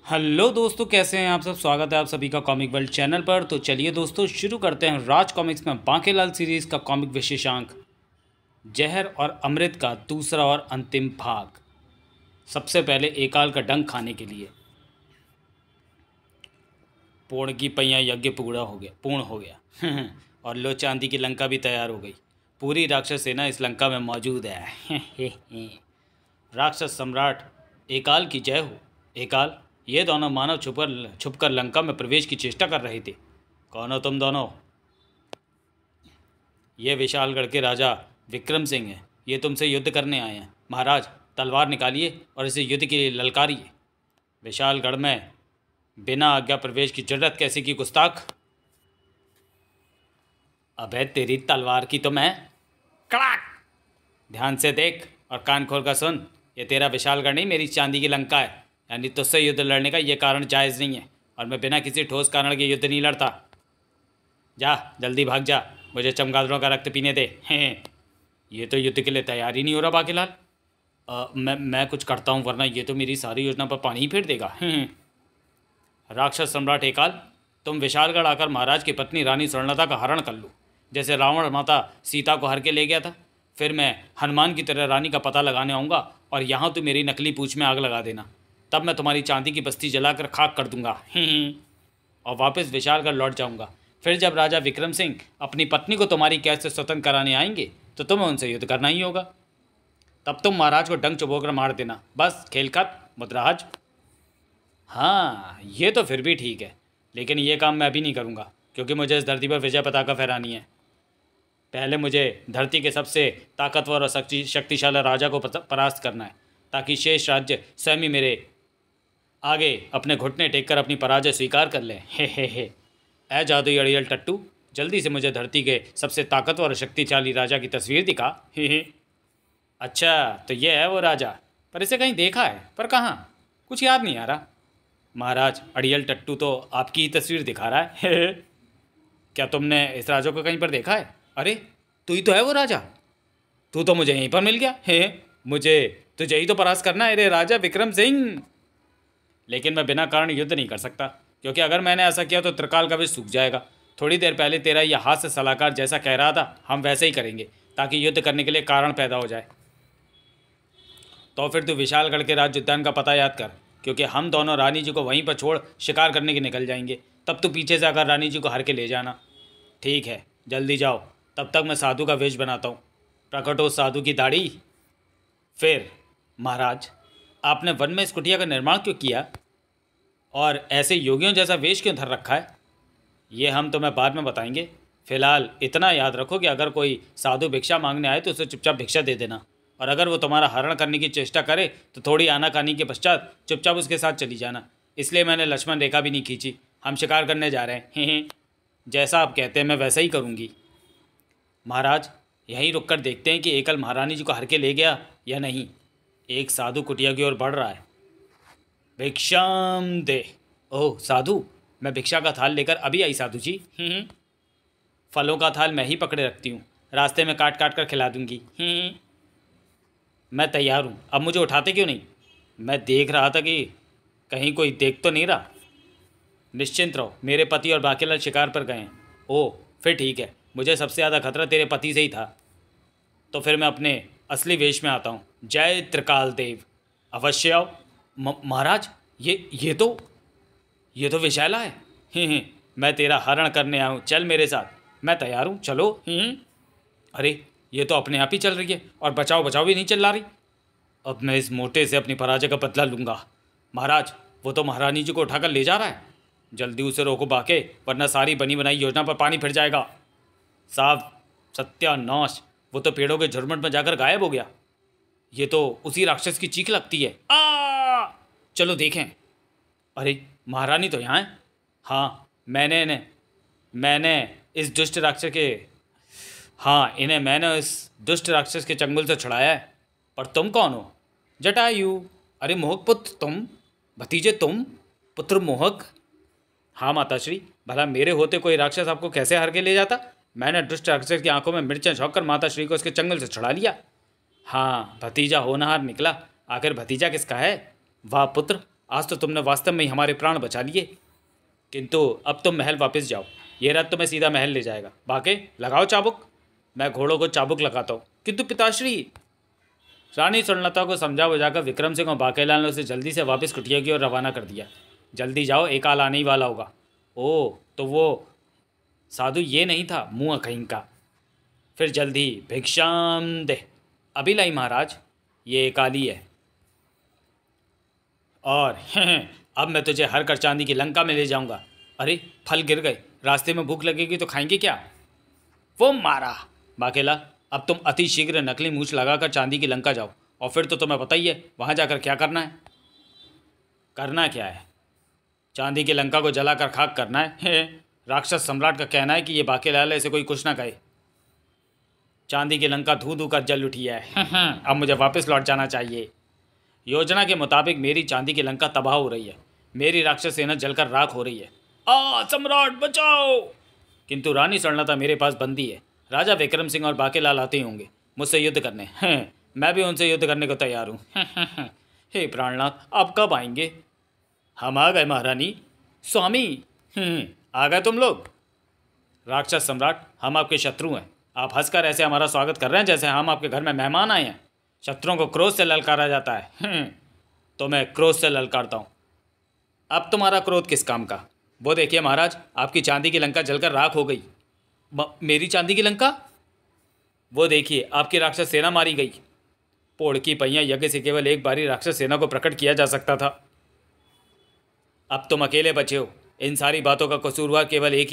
Hello दोस्तों, कैसे हैं आप सब। स्वागत है आप सभी का कॉमिक वर्ल्ड चैनल पर। तो चलिए दोस्तों, शुरू करते हैं राज कॉमिक्स में बांकेलाल सीरीज़ का कॉमिक विशेषांक जहर और अमृत का दूसरा और अंतिम भाग। सबसे पहले एकाल का डंक खाने के लिए। पूर्ण की पैया यज्ञ पूर्ण हो गया और लो चांदी की लंका भी तैयार हो गई। पूरी राक्षस सेना इस लंका में मौजूद है राक्षस सम्राट एकाल की जय हो। एकाल, ये दोनों मानव छुपकर लंका में प्रवेश की चेष्टा कर रहे थे। कौन हो तुम दोनों? ये विशालगढ़ के राजा विक्रम सिंह हैं। ये तुमसे युद्ध करने आए हैं। महाराज, तलवार निकालिए और इसे युद्ध के लिए ललकारिए। विशालगढ़ में बिना आज्ञा प्रवेश की जरूरत कैसे की गुस्ताख? अबे तेरी तलवार की तो मैं कड़ाक। ध्यान से देख और कान खोल कर सुन। ये तेरा विशालगढ़ नहीं, मेरी चांदी की लंका है। यानी तुझसे युद्ध लड़ने का ये कारण जायज़ नहीं है और मैं बिना किसी ठोस कारण के युद्ध नहीं लड़ता। जा जल्दी भाग जा, मुझे चमगादड़ों का रक्त पीने दे। ये तो युद्ध के लिए तैयार ही नहीं हो रहा बाकीलाल। मैं कुछ करता हूँ, वरना ये तो मेरी सारी योजना पर पानी ही फेर देगा। राक्षस सम्राट एकाल, तुम विशालगढ़ आकर महाराज की पत्नी रानी स्वर्णलता का हरण कर लो, जैसे रावण माता सीता को हर के ले गया था। फिर मैं हनुमान की तरह रानी का पता लगाने आऊँगा और यहाँ तो मेरी नकली पूंछ में आग लगा देना। तब मैं तुम्हारी चांदी की बस्ती जलाकर खाक कर दूंगा और वापस विशालगढ़ लौट जाऊंगा। फिर जब राजा विक्रम सिंह अपनी पत्नी को तुम्हारी कैद से स्वतंत्र कराने आएंगे तो तुम्हें उनसे युद्ध करना ही होगा। तब तुम महाराज को डंक चुबोकर मार देना। बस खेल खत्म मुद्राज। हाँ, ये तो फिर भी ठीक है, लेकिन ये काम मैं अभी नहीं करूँगा, क्योंकि मुझे इस धरती पर विजय पताका फहरानी है। पहले मुझे धरती के सबसे ताकतवर और शक्तिशाली राजा को परास्त करना है, ताकि शेष राज्य स्वयं ही मेरे आगे अपने घुटने टेक कर अपनी पराजय स्वीकार कर लें। हे ए जादुई अड़ियल टट्टू, जल्दी से मुझे धरती के सबसे ताकतवर और शक्तिशाली राजा की तस्वीर दिखा। हे अच्छा, तो ये है वो राजा, पर इसे कहीं देखा है, पर कहाँ, कुछ याद नहीं आ रहा। महाराज, अड़ियल टट्टू तो आपकी ही तस्वीर दिखा रहा है। हे क्या तुमने इस राजा को कहीं पर देखा है? अरे तू ही तो है वो राजा, तू तो मुझे यहीं पर मिल गया। हे मुझे तुझे ही तो परास्त करना है रे राजा विक्रम सिंह। लेकिन मैं बिना कारण युद्ध नहीं कर सकता, क्योंकि अगर मैंने ऐसा किया तो त्रिकाल का विष सूख जाएगा। थोड़ी देर पहले तेरा यह हास्य सलाहकार जैसा कह रहा था, हम वैसे ही करेंगे, ताकि युद्ध करने के लिए कारण पैदा हो जाए। तो फिर तू विशालगढ़ के राज्य उद्यान का पता याद कर, क्योंकि हम दोनों रानी जी को वहीं पर छोड़ शिकार करने के निकल जाएंगे। तब तू पीछे से आकर रानी जी को हर के ले जाना। ठीक है, जल्दी जाओ, तब तक मैं साधु का वेश बनाता हूँ। प्रकट हो साधु की दाढ़ी। फिर महाराज, आपने वन में इस कुटिया का निर्माण क्यों किया और ऐसे योगियों जैसा वेश क्यों धर रखा है, ये हम तुम्हें बाद में बताएंगे। फिलहाल इतना याद रखो कि अगर कोई साधु भिक्षा मांगने आए तो उसे चुपचाप भिक्षा दे देना, और अगर वो तुम्हारा हरण करने की चेष्टा करे तो थोड़ी आनाकानी के पश्चात चुपचाप उसके साथ चली जाना। इसलिए मैंने लक्ष्मण रेखा भी नहीं खींची। हम शिकार करने जा रहे हैं। जैसा आप कहते हैं मैं वैसा ही करूँगी। महाराज, यहीं रुक कर देखते हैं कि एकल महारानी जी को हर के ले गया या नहीं। एक साधु कुटिया की ओर बढ़ रहा है। भिक्षाम दे। ओह साधु, मैं भिक्षा का थाल लेकर अभी आई साधु जी। फलों का थाल मैं ही पकड़े रखती हूँ, रास्ते में काट काट कर खिला दूंगी। मैं तैयार हूँ, अब मुझे उठाते क्यों नहीं? मैं देख रहा था कि कहीं कोई देख तो नहीं रहा। निश्चिंत रहो, मेरे पति और बाकीलाल शिकार पर गए हैं। ओह फिर ठीक है, मुझे सबसे ज़्यादा खतरा तेरे पति से ही था। तो फिर मैं अपने असली वेश में आता हूँ। जय त्रिकाल देव। अवश्य आओ। महाराज, ये तो विशाला है। मैं तेरा हरण करने आया हूँ, चल मेरे साथ। मैं तैयार हूँ, चलो। अरे ये तो अपने आप ही चल रही है और बचाओ बचाओ भी नहीं चल रही। अब मैं इस मोटे से अपनी पराजय का बदला लूँगा। महाराज, वो तो महारानी जी को उठाकर ले जा रहा है, जल्दी उसे रोको बाके, वरना सारी बनी बनाई योजना पर पानी फिर जाएगा। साहब सत्यानाश, वो तो पेड़ों के झुरमुट में जाकर गायब हो गया। ये तो उसी राक्षस की चीख लगती है। चलो देखें। अरे महारानी तो यहाँ है। हाँ, मैंने इस दुष्ट राक्षस के इन्हें मैंने इस दुष्ट राक्षस के चंगुल से छुड़ाया है। पर तुम कौन हो? जटायु। अरे मोहक पुत्र तुम, भतीजे तुम, पुत्र मोहक। हाँ माताश्री, भला मेरे होते कोई राक्षस आपको कैसे हर के ले जाता? मैंने दुष्ट राक्षस की आंखों में मिर्चें झोंककर माताश्री को उसके चंगल से छुड़ा लिया। हाँ, भतीजा होनहार निकला। आखिर भतीजा किसका है? वाह पुत्र, आज तो तुमने वास्तव में ही हमारे प्राण बचा लिए। किंतु अब तुम महल वापस जाओ, ये रथ तुम्हें सीधा महल ले जाएगा। बाके लगाओ चाबुक। मैं घोड़ों को चाबुक लगाता हूँ। किंतु पिताश्री। रानी स्वर्णलता को समझा बुझाकर विक्रम सिंह और बाकेलाल ने उसे जल्दी से वापस कुटिया की ओर रवाना कर दिया। जल्दी जाओ, एकाल आने ही वाला होगा। ओह, तो वो साधु ये नहीं था, मुँह कहीं का। फिर जल्दी भिक्षाम दे। अभी लाई महाराज, ये एकाली है। और अब मैं तुझे हर कर चांदी की लंका में ले जाऊंगा। अरे फल गिर गए, रास्ते में भूख लगेगी तो खाएंगे क्या? वो मारा। बाकेला, अब तुम अति शीघ्र नकली मूछ लगाकर चांदी की लंका जाओ, और फिर तो तुम्हें पता ही है वहाँ जाकर क्या करना है। करना क्या है? चांदी की लंका को जलाकर खाक करना है। राक्षस सम्राट का कहना है कि ये बाकेलाल ऐसे कोई कुछ ना कहे। चांदी की लंका धू धू कर जल उठी है। अब मुझे वापस लौट जाना चाहिए। योजना के मुताबिक मेरी चांदी की लंका तबाह हो रही है, मेरी राक्षस सेना जलकर राख हो रही है। सम्राट बचाओ! किंतु रानी स्वर्णलता मेरे पास बंदी है। राजा विक्रम सिंह और बाकेलाल आते ही होंगे मुझसे युद्ध करने। मैं भी उनसे युद्ध करने को तैयार हूँ। हे प्राणनाथ, आप कब आएंगे? हम आ गए महारानी। स्वामी, आ गए तुम लोग? राक्षस सम्राट, हम आपके शत्रु हैं। आप हंसकर ऐसे हमारा स्वागत कर रहे हैं जैसे हम आपके घर में मेहमान आए हैं। शत्रुओं को क्रोध से ललकारा जाता है। तो मैं क्रोध से ललकारता हूँ। अब तुम्हारा क्रोध किस काम का? वो देखिए महाराज, आपकी चांदी की लंका जलकर राख हो गई। मेरी चांदी की लंका? वो देखिए, आपकी राक्षस सेना मारी गई। पोड़ की पहिया यज्ञ से केवल एक बारी राक्षस सेना को प्रकट किया जा सकता था। अब तुम अकेले बचे हो। इन सारी बातों का कसूरवार केवल एक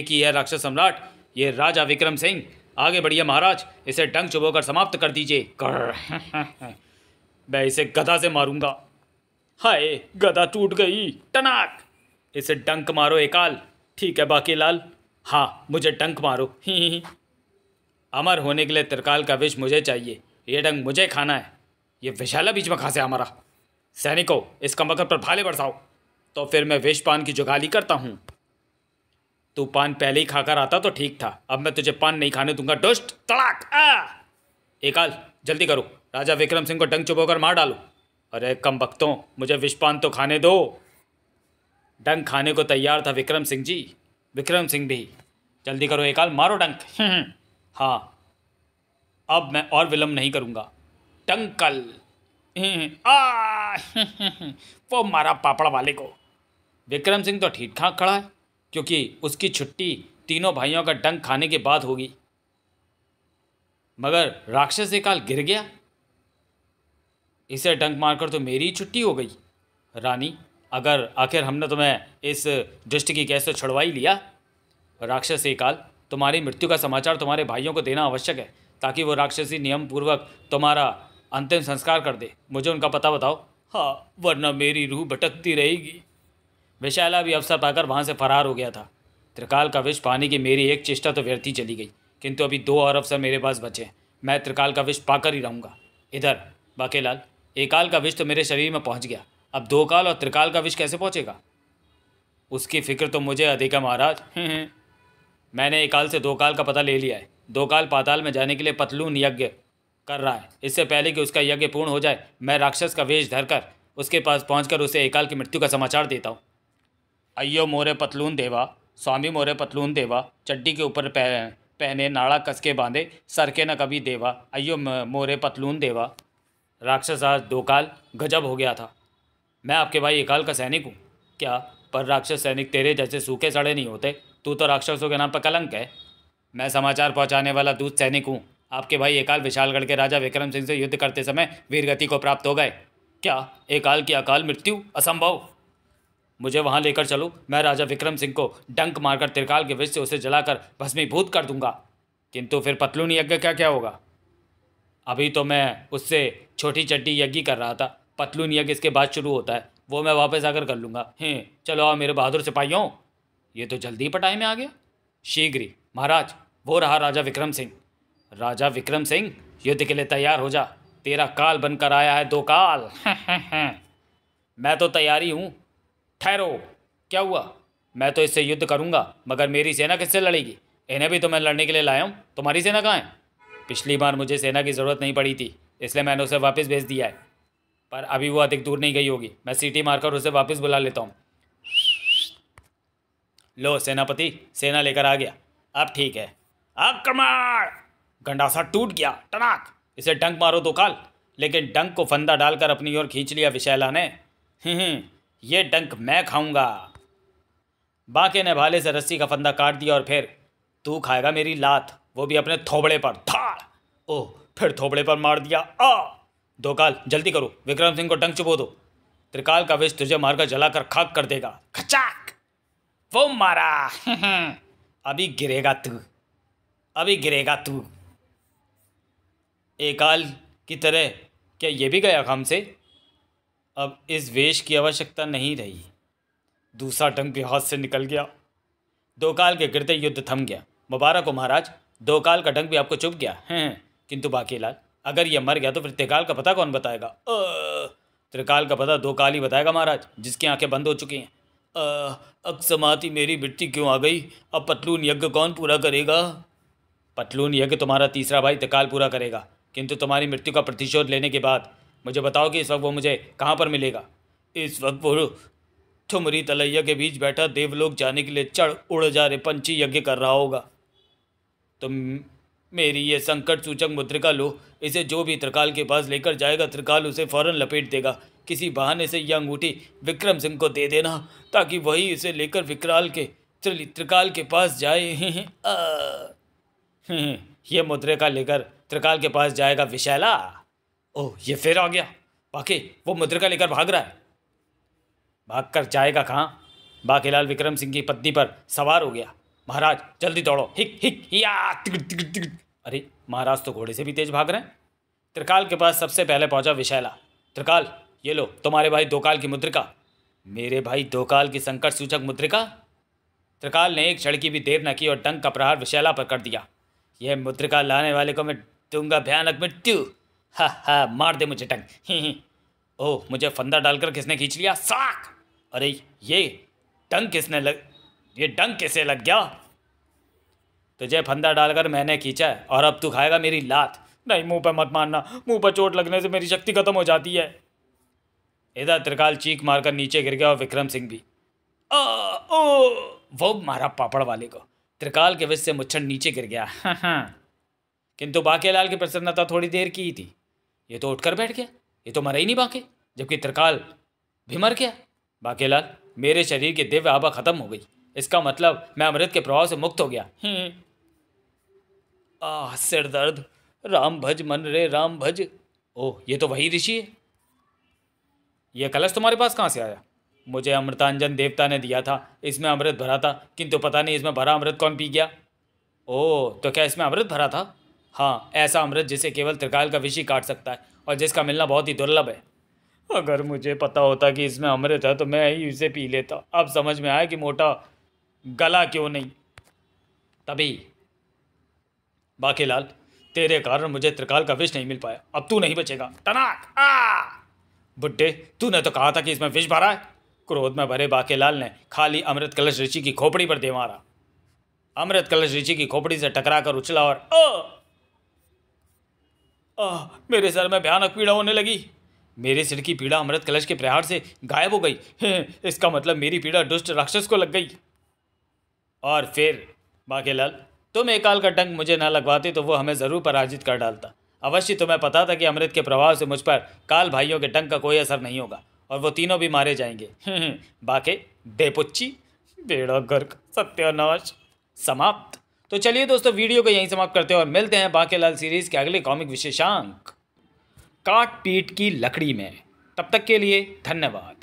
ही है राक्षस सम्राट, ये राजा विक्रम सिंह। आगे बढ़िए महाराज, इसे डंक चुभोकर समाप्त कर दीजिए। मैं इसे गदा से मारूंगा। हाय, गदा टूट गई। टनाक! इसे डंक मारो एकाल। ठीक है बाकेलाल, हाँ मुझे डंक मारो। अमर होने के लिए त्रिकाल का विष मुझे चाहिए। ये डंक मुझे खाना है। ये विशाला बीच में कहाँ से हमारा? सैनिकों, इस कमबख्त पर भाले बरसाओ। तो फिर मैं विष पान की जुगाली करता हूँ। तू पान पहले ही खाकर आता तो ठीक था, अब मैं तुझे पान नहीं खाने दूंगा। दुष्ट! तड़ाक! एकाल जल्दी करो, राजा विक्रम सिंह को डंक चुभोकर मार डालो। अरे कमबख्तों, मुझे विषपान तो खाने दो। डंक खाने को तैयार था विक्रम सिंह जी। विक्रम सिंह भी जल्दी करो एकाल, मारो डंक। हाँ, अब मैं और विलम्ब नहीं करूँगा। टंकल! वो मारा पापड़ वाले को। विक्रम सिंह तो ठीक ठाक खड़ा है, क्योंकि उसकी छुट्टी तीनों भाइयों का डंक खाने के बाद होगी। मगर राक्षस एकाल गिर गया। इसे डंक मारकर तो मेरी ही छुट्टी हो गई। रानी, अगर आखिर हमने तुम्हें इस दुष्ट की कैसे छुड़वाई लिया। राक्षस एकाल, तुम्हारी मृत्यु का समाचार तुम्हारे भाइयों को देना आवश्यक है, ताकि वो राक्षसी नियम पूर्वक तुम्हारा अंतिम संस्कार कर दे। मुझे उनका पता बताओ। हाँ, वरना मेरी रूह भटकती रहेगी। विशाला भी अवसर पाकर वहाँ से फरार हो गया था। त्रिकाल का विष पाने की मेरी एक चेष्टा तो व्यर्थी चली गई, किंतु अभी 2 और अवसर मेरे पास बचे। मैं त्रिकाल का विष पाकर ही रहूँगा। इधर बाकेलाल, एकाल का विष तो मेरे शरीर में पहुँच गया, अब 2 काल और त्रिकाल का विष कैसे पहुँचेगा? उसकी फिक्र तो मुझे अधिक है महाराज। मैंने एकाल से 2 काल का पता ले लिया है। 2 काल पाताल में जाने के लिए पतलून यज्ञ कर रहा है। इससे पहले कि उसका यज्ञ पूर्ण हो जाए, मैं राक्षस का वेश धरकर उसके पास पहुंचकर उसे एकाल की मृत्यु का समाचार देता हूँ। अय्यो मोरे पतलून देवा, स्वामी मोरे पतलून देवा, चड्डी के ऊपर पहने नाड़ा कसके बांधे, सर के न कभी देवा, अय्यो मोरे पतलून देवा। राक्षस आज 2 काल गजब हो गया था। मैं आपके भाई एकाल का सैनिक हूँ क्या? पर राक्षस सैनिक तेरे जैसे सूखे सड़े नहीं होते। तू तो राक्षसों के नाम पर कलंक है। मैं समाचार पहुँचाने वाला दूत सैनिक हूँ। आपके भाई एकाल विशालगढ़ के राजा विक्रम सिंह से युद्ध करते समय वीरगति को प्राप्त हो गए। क्या एकाल की अकाल मृत्यु? असंभव। मुझे वहाँ लेकर चलो। मैं राजा विक्रम सिंह को डंक मारकर त्रिकाल के विष से उसे जलाकर भस्मीभूत कर दूंगा। किंतु फिर पतलून यज्ञ क्या क्या होगा? अभी तो मैं उससे छोटी चड्डी यज्ञ कर रहा था। पतलून यज्ञ इसके बाद शुरू होता है, वो मैं वापस आकर कर लूँगा। चलो आओ मेरे बहादुर सिपाहियों। ये तो जल्दी पटाई में आ गया। शीघ्र ही महाराज, वो रहा राजा विक्रम सिंह। राजा विक्रम सिंह, युद्ध के लिए तैयार हो जा। तेरा काल बनकर आया है 2 काल। मैं तो तैयारी हूँ। ठहरो, क्या हुआ? मैं तो इससे युद्ध करूँगा, मगर मेरी सेना किससे लड़ेगी? इन्हें भी तो मैं लड़ने के लिए लाया हूँ। तुम्हारी सेना कहाँ है? पिछली बार मुझे सेना की ज़रूरत नहीं पड़ी थी, इसलिए मैंने उसे वापस भेज दिया है। पर अभी वो अधिक दूर नहीं गई होगी। मैं सीटी मारकर उसे वापस बुला लेता हूँ। लो सेनापति, सेना लेकर आ गया। अब ठीक है। आक्रमण! गंडासा टूट गया। टनाक! इसे डंक मारो दो काल। लेकिन डंक को फंदा डालकर अपनी ओर खींच लिया विशैला ने। ये डंक मैं खाऊंगा। बाके ने भाले से रस्सी का फंदा काट दिया और फिर तू खाएगा मेरी लात, वो भी अपने थोबड़े पर। धाड़! ओह, फिर थोबड़े पर मार दिया। दो काल जल्दी करो, विक्रम सिंह को डंक चुबो दो। त्रिकाल का विष तुझे मारकर जलाकर खाक कर देगा। खचाक! वो मारा। अभी गिरेगा तू, अभी गिरेगा तू। एकाल की तरह क्या ये भी गया काम से? अब इस वेश की आवश्यकता नहीं रही। दूसरा डंक भी हाथ से निकल गया। दो काल के गिरते युद्ध थम गया। मुबारक हो महाराज, दो काल का डंक भी आपको चुभ गया है। किंतु बाकीलाल, अगर यह मर गया तो फिर त्रिकाल का पता कौन बताएगा? त्रिकाल का पता दो काल ही बताएगा महाराज, जिसकी आंखें बंद हो चुकी हैं। अकस्माती मेरी मृत्यु क्यों आ गई? अब पतलून यज्ञ कौन पूरा करेगा? पतलून यज्ञ तुम्हारा तीसरा भाई त्रिकाल पूरा करेगा, किंतु तुम्हारी मृत्यु का प्रतिशोध लेने के बाद मुझे बताओ कि इस वक्त वो मुझे कहाँ पर मिलेगा? इस वक्त वो ठुमरी तलैया के बीच बैठा देवलोक जाने के लिए चढ़ उड़ जा रहे पंछी यज्ञ कर रहा होगा। तुम मेरी ये संकट सूचक मुद्रिका लो, इसे जो भी त्रिकाल के पास लेकर जाएगा त्रिकाल उसे फौरन लपेट देगा। किसी बहाने से यह अंगूठी विक्रम सिंह को दे देना, ताकि वही इसे लेकर त्रिकाल के पास जाए। ये मुद्रिका लेकर त्रिकाल के पास जाएगा विशैला। ओह, ये फिर आ गया। बाकी वो मुद्रिका लेकर भाग रहा है। भागकर जाएगा कहाँ? बाकीलाल विक्रम सिंह की पत्नी पर सवार हो गया। महाराज जल्दी दौड़ो। हिक हिक या तिगड़ तिगड़ तिगड़। अरे महाराज तो घोड़े से भी तेज भाग रहे हैं। त्रिकाल के पास सबसे पहले पहुंचा विशैला। त्रिकाल, ये लो तुम्हारे भाई दोकाल की मुद्रिका। मेरे भाई दोकाल की संकट सूचक मुद्रिका? त्रिकाल ने एक क्षण की भी देर न की और डंक का प्रहार विशैला पर कर दिया। यह मुद्रिका लाने वाले को मैं दूंगा भयानक मृत्यु। हा, मार दे मुझे डंक। ओह, मुझे फंदा डालकर किसने खींच लिया? साक! अरे ये डंक कैसे लग गया? तुझे फंदा डालकर मैंने खींचा है और अब तू खाएगा मेरी लात। नहीं, मुंह पर मत मारना, मुंह पर चोट लगने से मेरी शक्ति खत्म हो जाती है। इधर त्रिकाल चीख मारकर नीचे गिर गया और विक्रम सिंह भी। वो मारा पापड़ वाले को। त्रिकाल के विष से मुच्छड़ नीचे गिर गया। किंतु बाकेलाल की प्रसन्नता थोड़ी देर की ही थी। ये तो उठकर बैठ गया, ये तो मरा ही नहीं बाके, जबकि त्रिकाल भी मर गया। बाकेलाल, मेरे शरीर की दिव्य आभा खत्म हो गई। इसका मतलब मैं अमृत के प्रभाव से मुक्त हो गया। सिर दर्द। राम भज मन रे राम भज। ओह, ये तो वही ऋषि है। यह कलश तुम्हारे पास कहाँ से आया? मुझे अमृतांजन देवता ने दिया था। इसमें अमृत भरा था, किंतु पता नहीं इसमें भरा अमृत कौन पी गया। ओह, तो क्या इसमें अमृत भरा था? हाँ, ऐसा अमृत जिसे केवल त्रिकाल का विष ही काट सकता है और जिसका मिलना बहुत ही दुर्लभ है। अगर मुझे पता होता कि इसमें अमृत है तो मैं ही इसे पी लेता। अब समझ में आया कि मोटा गला क्यों नहीं। तभी बाकेलाल, तेरे कारण मुझे त्रिकाल का विष नहीं मिल पाया। अब तू नहीं बचेगा। टनाक! बुड्ढे, तूने तो कहा था कि इसमें विष भरा है। क्रोध में भरे बाकेलाल ने खाली अमृत कलश ऋषि की खोपड़ी पर दे मारा। अमृत कलश ऋषि की खोपड़ी से टकराकर उछला और मेरे सर में भयानक पीड़ा होने लगी। मेरे सिर की पीड़ा अमृत कलश के प्रहार से गायब हो गई। इसका मतलब मेरी पीड़ा दुष्ट राक्षस को लग गई। और फिर बाकेलाल, तुम एकाल का डंक मुझे न लगवाते तो वो हमें ज़रूर पराजित कर डालता। अवश्य तुम्हें पता था कि अमृत के प्रभाव से मुझ पर काल भाइयों के डंक का कोई असर नहीं होगा और वो तीनों भी मारे जाएंगे। बाके, बेपुच्ची, बेड़ा गर्क, सत्यानाश, समाप्त। तो चलिए दोस्तों, वीडियो को यहीं समाप्त करते हैं और मिलते हैं बाकेलाल सीरीज़ के अगले कॉमिक विशेषांक काट पीट की लकड़ी में। तब तक के लिए धन्यवाद।